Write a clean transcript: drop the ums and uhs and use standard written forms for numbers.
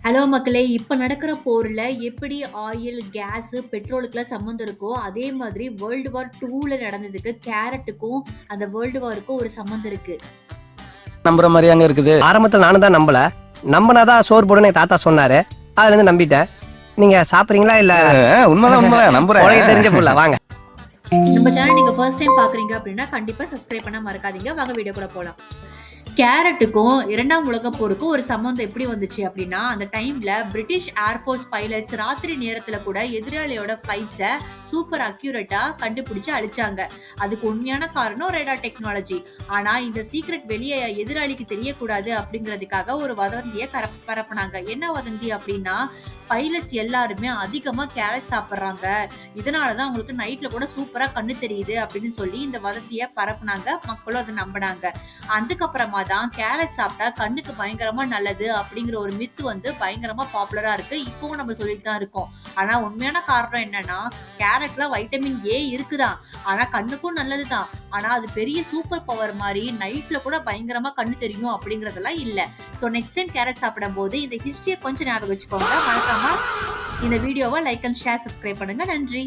Hello மக்களே! இப்ப நடக்கிற போர்ல எப்படி ஆயில், கேஸு, பெட்ரோலுக்குலாம் சம்மந்தம் இருக்கோ, அதே மாதிரி வேர்ல்டு வார் 2ல நடந்ததுக்கு கேரட்டுக்கும், அந்த வேர்ல்டு வாருக்கும் ஒரு சம்மந்தம் இருக்கு. நம்புற மாதிரியாங்க இருக்குது. ஆரம்பத்துல நானும் தான் நம்பல. நம்பினாதான் சோறு போடுன்னு என் தாத்தா சொன்னாரு. அதுல இருந்து நம்பிட்டேன். நீங்க சாப்பிடுறீங்களா இல்ல? உண்மைதான் நம்புறேன். உலகம் தெரிஞ்ச புள்ள வாங்க. நம்ம சேனல் நீங்க ஃபர்ஸ்ட் டைம் பார்க்குறீங்க அப்படின்னா, கண்டிப்பா சப்ஸ்கிரைப் பண்ண மறக்காதீங்க. வாங்க வீடியோக்குள்ள போலாம். கேரட்டுக்கும் 2ஆம் உலகப் போருக்கும் ஒரு சம்மந்தம் எப்படி வந்துச்சு அப்படின்னா, அந்த டைம்ல பிரிட்டிஷ் ஏர்ஃபோர்ஸ் பைலட்ஸ் ராத்திரி நேரத்துல கூட எதிராளியோட ஃபைட்ஸ சூப்பர் அக்யூரேட்டா கண்டுபிடிச்சு அழிச்சாங்க. அதுக்கு உண்மையான காரணம் ரேடார் டெக்னாலஜி. ஆனா இந்த சீக்ரெட் வெளியே எதிராளிக்கு தெரியக்கூடாது அப்படிங்கிறதுக்காக ஒரு வதந்திய பரப்புனாங்க. என்ன வதந்தி அப்படின்னா, பைலட்ஸ் எல்லாருமே அதிகமா கேரட் சாப்பிடுறாங்க. இதனாலதான் அவங்களுக்கு நைட்ல கூட சூப்பரா கண்ணு தெரியுது அப்படின்னு சொல்லி இந்த வதந்திய பரப்புனாங்க. மக்களும் அதை நம்பினாங்க. அதுக்கப்புறமா தான் கேரட் சாப்பிட்டா கண்ணுக்கு பயங்கரமா நல்லது அப்படிங்கிற ஒரு மித்து வந்து பயங்கரமா பாப்புலரா இருக்கு. இப்பவும் நம்ம சொல்லிட்டு தான் இருக்கோம். ஆனா உண்மையான காரணம் என்னன்னா, கேரட்ல வைட்டமின் ஏ இருக்குதான். ஆனா கண்ணுக்கும் நல்லதுதான். ஆனா அது பெரிய சூப்பர் பவர் மாதிரி நைட்ல கூட பயங்கரமா கண்ணு தெரியும் அப்படிங்கறதெல்லாம் இல்ல. சோ நெக்ஸ்ட் டைம் கேரட் சாப்பிடும் போது இந்த ஹிஸ்டரியை கொஞ்சம் ஞாபகம் வச்சுக்கோங்க. மறக்காம இந்த வீடியோவை லைக் அண்ட் ஷேர், சப்ஸ்கிரைப் பண்ணுங்க. நன்றி.